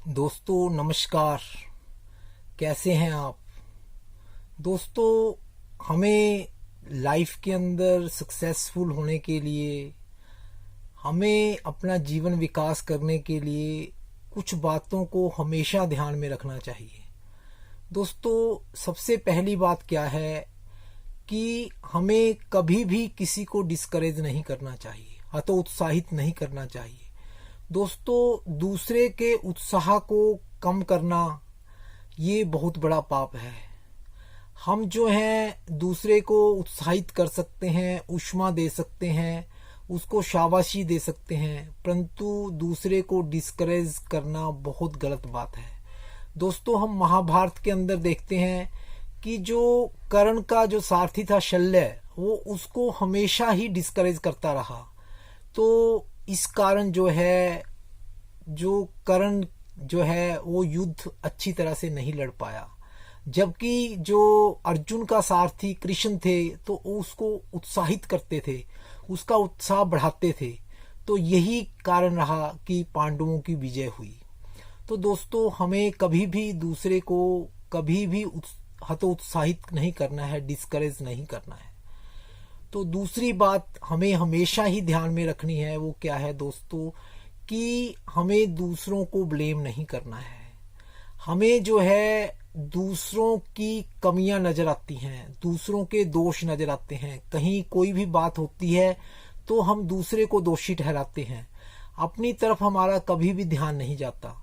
दोस्तों नमस्कार। कैसे हैं आप? दोस्तों, हमें लाइफ के अंदर सक्सेसफुल होने के लिए, हमें अपना जीवन विकास करने के लिए कुछ बातों को हमेशा ध्यान में रखना चाहिए। दोस्तों, सबसे पहली बात क्या है कि हमें कभी भी किसी को डिस्करेज नहीं करना चाहिए, हतोत्साहित नहीं करना चाहिए। दोस्तों, दूसरे के उत्साह को कम करना ये बहुत बड़ा पाप है। हम जो हैं दूसरे को उत्साहित कर सकते हैं, ऊष्मा दे सकते हैं, उसको शाबाशी दे सकते हैं, परंतु दूसरे को डिस्करेज करना बहुत गलत बात है। दोस्तों, हम महाभारत के अंदर देखते हैं कि जो कर्ण का जो सारथी था शल्य, वो उसको हमेशा ही डिस्करेज करता रहा। तो इस कारण जो है, जो कर्ण जो है वो युद्ध अच्छी तरह से नहीं लड़ पाया। जबकि जो अर्जुन का सारथी कृष्ण थे तो वो उसको उत्साहित करते थे, उसका उत्साह बढ़ाते थे। तो यही कारण रहा कि पांडवों की विजय हुई। तो दोस्तों, हमें कभी भी दूसरे को कभी भी हतोत्साहित नहीं करना है, डिस्करेज नहीं करना है। तो दूसरी बात हमें हमेशा ही ध्यान में रखनी है, वो क्या है दोस्तों, कि हमें दूसरों को ब्लेम नहीं करना है। हमें जो है दूसरों की कमियां नजर आती हैं, दूसरों के दोष नजर आते हैं। कहीं कोई भी बात होती है तो हम दूसरे को दोषी ठहराते हैं, अपनी तरफ हमारा कभी भी ध्यान नहीं जाता।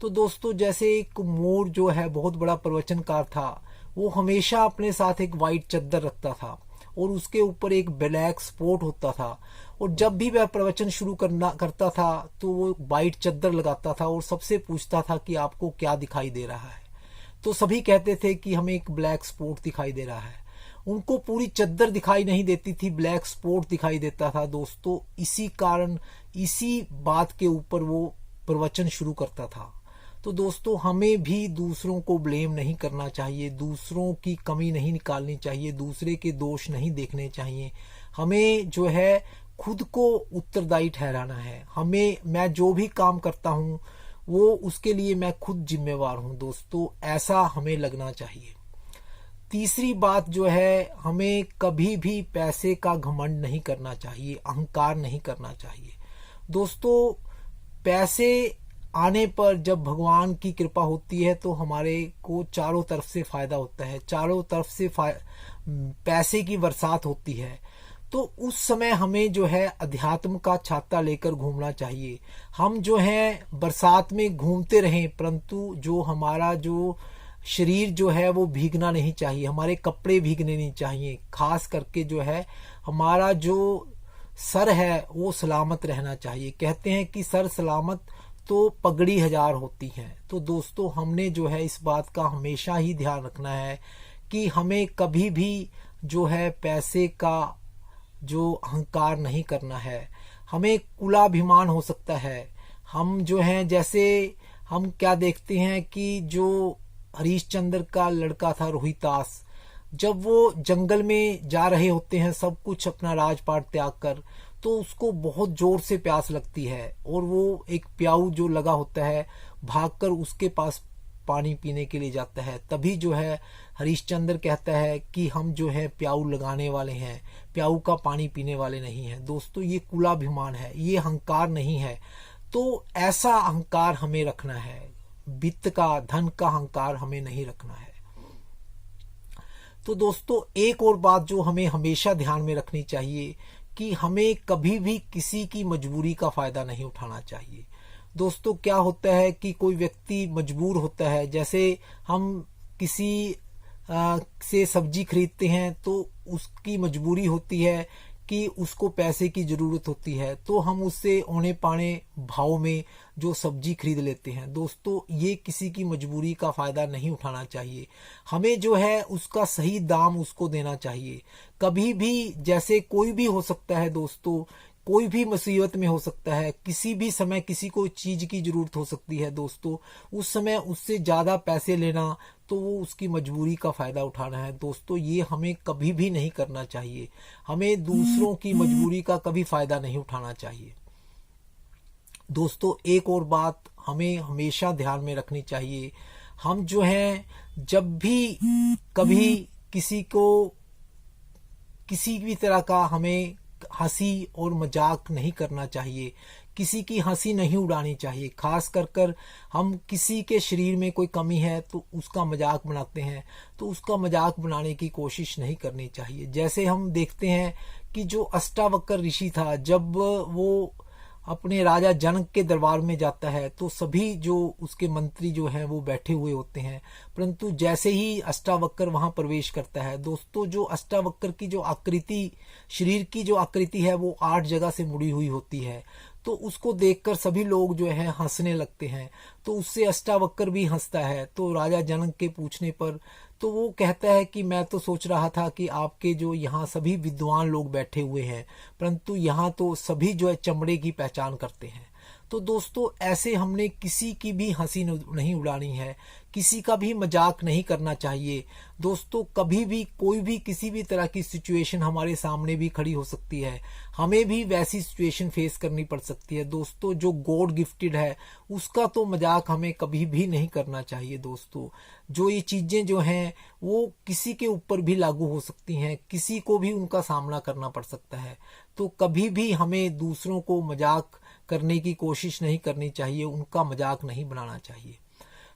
तो दोस्तों, जैसे एक मोर जो है बहुत बड़ा प्रवचनकार था, वो हमेशा अपने साथ एक वाइट चद्दर रखता था और उसके ऊपर एक ब्लैक स्पॉट होता था। और जब भी वह प्रवचन शुरू करता था तो वो वाइट चद्दर लगाता था और सबसे पूछता था कि आपको क्या दिखाई दे रहा है। तो सभी कहते थे कि हमें एक ब्लैक स्पॉट दिखाई दे रहा है। उनको पूरी चद्दर दिखाई नहीं देती थी, ब्लैक स्पॉट दिखाई देता था। दोस्तों, इसी कारण, इसी बात के ऊपर वो प्रवचन शुरू करता था। तो दोस्तों, हमें भी दूसरों को ब्लेम नहीं करना चाहिए, दूसरों की कमी नहीं निकालनी चाहिए, दूसरे के दोष नहीं देखने चाहिए। हमें जो है खुद को उत्तरदायी ठहराना है। मैं जो भी काम करता हूँ वो उसके लिए मैं खुद जिम्मेवार हूँ। दोस्तों, ऐसा हमें लगना चाहिए। तीसरी बात जो है, हमें कभी भी पैसे का घमंड नहीं करना चाहिए, अहंकार नहीं करना चाहिए। दोस्तों, पैसे आने पर जब भगवान की कृपा होती है तो हमारे को चारों तरफ से फायदा होता है, चारों तरफ से पैसे की बरसात होती है। तो उस समय हमें जो है अध्यात्म का छाता लेकर घूमना चाहिए। हम जो है बरसात में घूमते रहें, परंतु जो हमारा जो शरीर जो है वो भीगना नहीं चाहिए, हमारे कपड़े भीगने नहीं चाहिए। खास करके जो है हमारा जो सर है वो सलामत रहना चाहिए। कहते हैं कि सर सलामत तो पगड़ी हजार होती है। तो दोस्तों, हमने जो है इस बात का हमेशा ही ध्यान रखना है कि हमें कभी भी जो है पैसे का जो अहंकार नहीं करना है। हमें कुलाभिमान हो सकता है। हम जो हैं, जैसे हम क्या देखते हैं कि जो हरीशचंद्र का लड़का था रोहितास, जब वो जंगल में जा रहे होते हैं सब कुछ अपना राजपाट त्याग कर, तो उसको बहुत जोर से प्यास लगती है और वो एक प्याऊ जो लगा होता है भागकर उसके पास पानी पीने के लिए जाता है। तभी जो है हरीशचंद्र कहता है कि हम जो है प्याऊ लगाने वाले हैं, प्याऊ का पानी पीने वाले नहीं हैं। दोस्तों, ये कुलाभिमान है, ये अहंकार नहीं है। तो ऐसा अहंकार हमें रखना है, वित्त का, धन का अहंकार हमें नहीं रखना है। तो दोस्तों, एक और बात जो हमें हमेशा ध्यान में रखनी चाहिए कि हमें कभी भी किसी की मजबूरी का फायदा नहीं उठाना चाहिए। दोस्तों, क्या होता है कि कोई व्यक्ति मजबूर होता है, जैसे हम किसी से सब्जी खरीदते हैं तो उसकी मजबूरी होती है कि उसको पैसे की जरूरत होती है, तो हम उससे औने पाने भाव में जो सब्जी खरीद लेते हैं। दोस्तों, ये किसी की मजबूरी का फायदा नहीं उठाना चाहिए। हमें जो है उसका सही दाम उसको देना चाहिए। कभी भी, जैसे कोई भी हो सकता है दोस्तों, कोई भी मुसीबत में हो सकता है, किसी भी समय किसी को चीज की जरूरत हो सकती है। दोस्तों, उस समय उससे ज्यादा पैसे लेना तो वो उसकी मजबूरी का फायदा उठाना है। दोस्तों, ये हमें कभी भी नहीं करना चाहिए। हमें दूसरों की मजबूरी का कभी फायदा नहीं उठाना चाहिए। दोस्तों, एक और बात हमें हमेशा ध्यान में रखनी चाहिए। हम जो है जब भी कभी किसी को किसी भी तरह का हमें हंसी और मजाक नहीं करना चाहिए, किसी की हंसी नहीं उड़ानी चाहिए। खास कर हम किसी के शरीर में कोई कमी है तो उसका मजाक बनाते हैं, तो उसका मजाक बनाने की कोशिश नहीं करनी चाहिए। जैसे हम देखते हैं कि जो अष्टावक्र ऋषि था, जब वो अपने राजा जनक के दरबार में जाता है तो सभी जो उसके मंत्री जो हैं वो बैठे हुए होते हैं, परंतु जैसे ही अष्टावक्र वहां प्रवेश करता है दोस्तों, जो अष्टावक्र की जो आकृति, शरीर की जो आकृति है वो 8 जगह से मुड़ी हुई होती है। तो उसको देखकर सभी लोग जो है हंसने लगते हैं, तो उससे अष्टावक्र भी हंसता है। तो राजा जनक के पूछने पर तो वो कहता है कि मैं तो सोच रहा था कि आपके जो यहाँ सभी विद्वान लोग बैठे हुए हैं, परंतु यहाँ तो सभी जो है चमड़े की पहचान करते हैं। तो दोस्तों ऐसे हमने किसी की भी हंसी नहीं उड़ानी है, किसी का भी मजाक नहीं करना चाहिए। दोस्तों कभी भी कोई भी किसी भी तरह की सिचुएशन हमारे सामने भी खड़ी हो सकती है, हमें भी वैसी सिचुएशन फेस करनी पड़ सकती है। दोस्तों जो गॉड गिफ्टेड है उसका तो मजाक हमें कभी भी नहीं करना चाहिए। दोस्तों जो ये चीजें जो हैं वो किसी के ऊपर भी लागू हो सकती हैं, किसी को भी उनका सामना करना पड़ सकता है। तो कभी भी हमें दूसरों को मजाक करने की कोशिश नहीं करनी चाहिए, उनका मजाक नहीं बनाना चाहिए।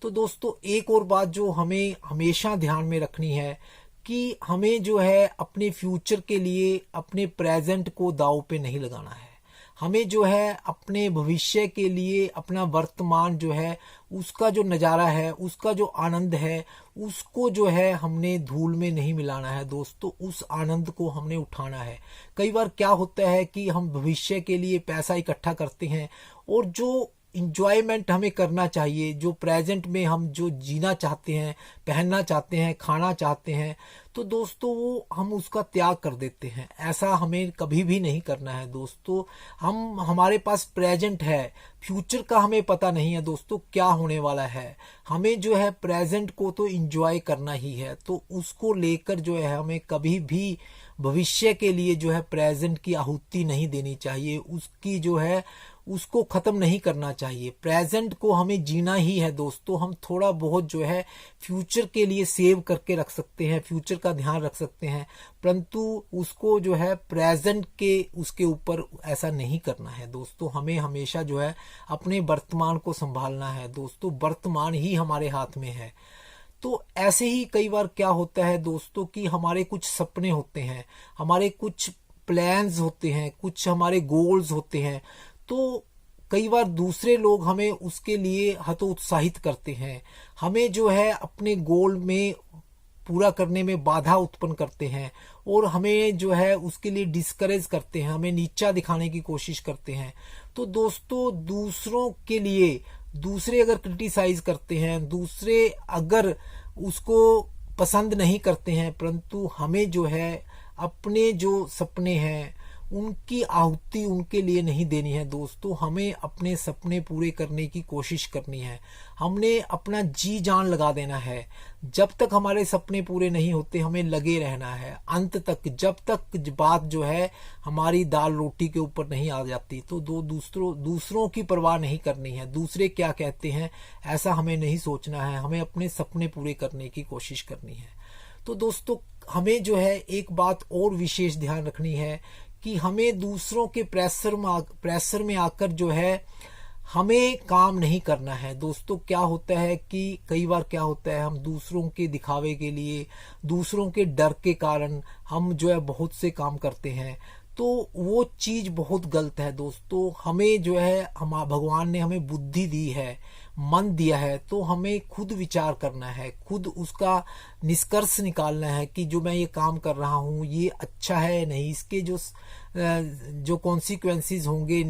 तो दोस्तों एक और बात जो हमें हमेशा ध्यान में रखनी है कि हमें जो है अपने फ्यूचर के लिए अपने प्रेजेंट को दांव पे नहीं लगाना है। हमें जो है अपने भविष्य के लिए अपना वर्तमान जो है उसका जो नज़ारा है, उसका जो आनंद है, उसको जो है हमने धूल में नहीं मिलाना है। दोस्तों उस आनंद को हमने उठाना है। कई बार क्या होता है कि हम भविष्य के लिए पैसा इकट्ठा करते हैं और जो इंजॉयमेंट हमें करना चाहिए, जो प्रेजेंट में हम जो जीना चाहते हैं, पहनना चाहते हैं, खाना चाहते हैं, तो दोस्तों वो हम उसका त्याग कर देते हैं। ऐसा हमें कभी भी नहीं करना है। दोस्तों हमारे पास प्रेजेंट है, फ्यूचर का हमें पता नहीं है दोस्तों क्या होने वाला है। हमें जो है प्रेजेंट को तो इंजॉय करना ही है, तो उसको लेकर जो है हमें कभी भी भविष्य के लिए जो है प्रेजेंट की आहुति नहीं देनी चाहिए, उसकी जो है उसको खत्म नहीं करना चाहिए। प्रेजेंट को हमें जीना ही है। दोस्तों हम थोड़ा बहुत जो है फ्यूचर के लिए सेव करके रख सकते हैं, फ्यूचर का ध्यान रख सकते हैं, परंतु उसको जो है प्रेजेंट के उसके ऊपर ऐसा नहीं करना है। दोस्तों हमें हमेशा जो है अपने वर्तमान को संभालना है। दोस्तों वर्तमान ही हमारे हाथ में है। तो ऐसे ही कई बार क्या होता है दोस्तों कि हमारे कुछ सपने होते हैं, हमारे कुछ प्लान्स होते हैं, कुछ हमारे गोल्स होते हैं, तो कई बार दूसरे लोग हमें उसके लिए हतोत्साहित करते हैं, हमें जो है अपने गोल में पूरा करने में बाधा उत्पन्न करते हैं और हमें जो है उसके लिए डिस्करेज करते हैं, हमें नीचा दिखाने की कोशिश करते हैं। तो दोस्तों दूसरों के लिए, दूसरे अगर क्रिटिसाइज करते हैं, दूसरे अगर उसको पसंद नहीं करते हैं, परंतु हमें जो है अपने जो सपने हैं उनकी आहुति उनके लिए नहीं देनी है। दोस्तों हमें अपने सपने पूरे करने की कोशिश करनी है, हमने अपना जी जान लगा देना है। जब तक हमारे सपने पूरे नहीं होते हमें लगे रहना है अंत तक, जब तक बात जो है हमारी दाल रोटी के ऊपर नहीं आ जाती। तो दूसरों की परवाह नहीं करनी है, दूसरे क्या कहते हैं ऐसा हमें नहीं सोचना है, हमें अपने सपने पूरे करने की कोशिश करनी है। तो दोस्तों हमें जो है एक बात और विशेष ध्यान रखनी है कि हमें दूसरों के प्रेशर में आकर जो है हमें काम नहीं करना है। दोस्तों क्या होता है कि कई बार क्या होता है हम दूसरों के दिखावे के लिए, दूसरों के डर के कारण हम जो है बहुत से काम करते हैं, तो वो चीज बहुत गलत है। दोस्तों हमें जो है भगवान ने हमें बुद्धि दी है, मन दिया है, तो हमें खुद विचार करना है, खुद उसका निष्कर्ष निकालना है कि जो मैं ये काम कर रहा हूँ ये अच्छा है या नहीं, इसके जो कॉन्सिक्वेंसेस होंगे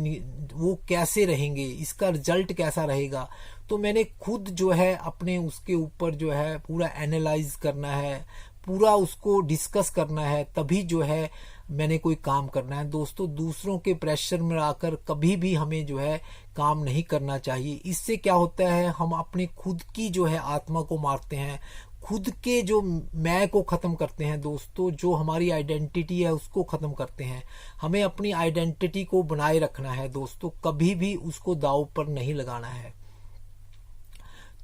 वो कैसे रहेंगे, इसका रिजल्ट कैसा रहेगा। तो मैंने खुद जो है अपने उसके ऊपर जो है पूरा एनालाइज करना है, पूरा उसको डिस्कस करना है, तभी जो है मैंने कोई काम करना है। दोस्तों दूसरों के प्रेशर में आकर कभी भी हमें जो है काम नहीं करना चाहिए। इससे क्या होता है हम अपने खुद की जो है आत्मा को मारते हैं, खुद के जो मैं को खत्म करते हैं। दोस्तों जो हमारी आइडेंटिटी है उसको खत्म करते हैं। हमें अपनी आइडेंटिटी को बनाए रखना है दोस्तों, कभी भी उसको दांव पर नहीं लगाना है।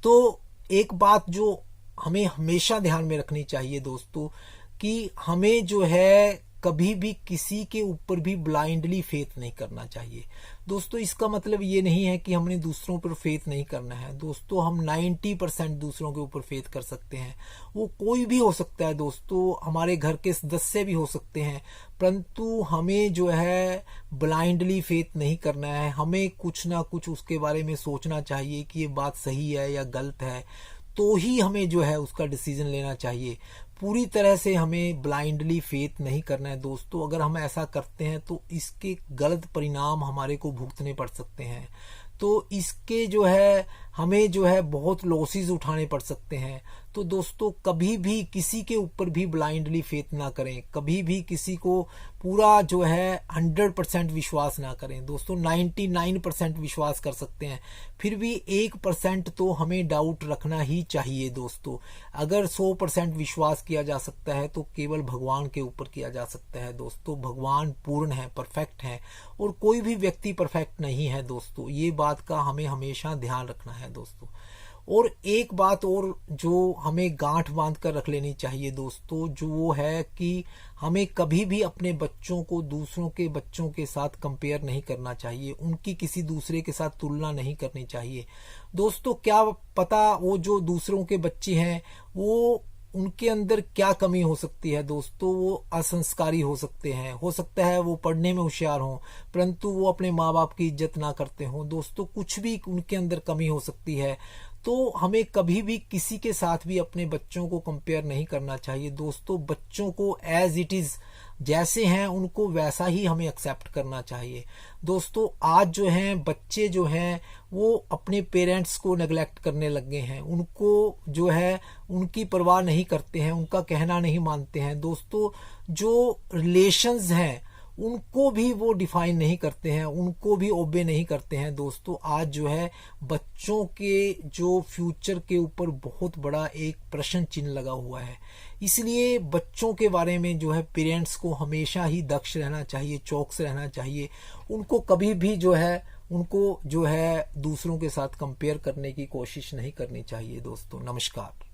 तो एक बात जो हमें हमेशा ध्यान में रखनी चाहिए दोस्तों, कि हमें जो है कभी भी किसी के ऊपर भी ब्लाइंडली फेथ नहीं करना चाहिए दोस्तों। इसका मतलब ये नहीं है कि हमने दूसरों पर फेथ नहीं करना है दोस्तों। हम 90% दूसरों के ऊपर फेथ कर सकते हैं। वो कोई भी हो सकता है दोस्तों, हमारे घर के सदस्य भी हो सकते हैं, परंतु हमें जो है ब्लाइंडली फेथ नहीं करना है। हमें कुछ ना कुछ उसके बारे में सोचना चाहिए कि ये बात सही है या गलत है, तो ही हमें जो है उसका डिसीजन लेना चाहिए। पूरी तरह से हमें ब्लाइंडली फेथ नहीं करना है दोस्तों। अगर हम ऐसा करते हैं तो इसके गलत परिणाम हमारे को भुगतने पड़ सकते हैं। तो इसके जो है हमें जो है बहुत लॉसेस उठाने पड़ सकते हैं। तो दोस्तों कभी भी किसी के ऊपर भी ब्लाइंडली फेथ ना करें, कभी भी किसी को पूरा जो है 100% विश्वास ना करें दोस्तों। 99% विश्वास कर सकते हैं, फिर भी 1% तो हमें डाउट रखना ही चाहिए दोस्तों। अगर 100% विश्वास किया जा सकता है तो केवल भगवान के ऊपर किया जा सकता है दोस्तों। भगवान पूर्ण है, परफेक्ट है, और कोई भी व्यक्ति परफेक्ट नहीं है दोस्तों। ये बात का हमें हमेशा ध्यान रखना है दोस्तों। और एक बात और जो हमें गांठ बांध कर रख लेनी चाहिए दोस्तों, जो वो है कि हमें कभी भी अपने बच्चों को दूसरों के बच्चों के साथ कंपेयर नहीं करना चाहिए। उनकी किसी दूसरे के साथ तुलना नहीं करनी चाहिए दोस्तों। क्या पता वो जो दूसरों के बच्चे हैं वो उनके अंदर क्या कमी हो सकती है दोस्तों। वो असंस्कारी हो सकते हैं, हो सकता है वो पढ़ने में होशियार हों, परंतु वो अपने माँ बाप की इज्जत ना करते हों दोस्तों। कुछ भी उनके अंदर कमी हो सकती है। तो हमें कभी भी किसी के साथ भी अपने बच्चों को कंपेयर नहीं करना चाहिए दोस्तों। बच्चों को एज इट इज जैसे हैं उनको वैसा ही हमें एक्सेप्ट करना चाहिए दोस्तों। आज जो हैं बच्चे जो हैं वो अपने पेरेंट्स को नेग्लेक्ट करने लग गए हैं। उनको जो है उनकी परवाह नहीं करते हैं, उनका कहना नहीं मानते हैं दोस्तों। जो रिलेशंस हैं उनको भी वो डिफाइन नहीं करते हैं, उनको भी ओबे नहीं करते हैं दोस्तों। आज जो है बच्चों के जो फ्यूचर के ऊपर बहुत बड़ा एक प्रश्न चिन्ह लगा हुआ है। इसलिए बच्चों के बारे में जो है पेरेंट्स को हमेशा ही दक्ष रहना चाहिए, चौकस रहना चाहिए। उनको कभी भी जो है दूसरों के साथ कंपेयर करने की कोशिश नहीं करनी चाहिए दोस्तों। नमस्कार।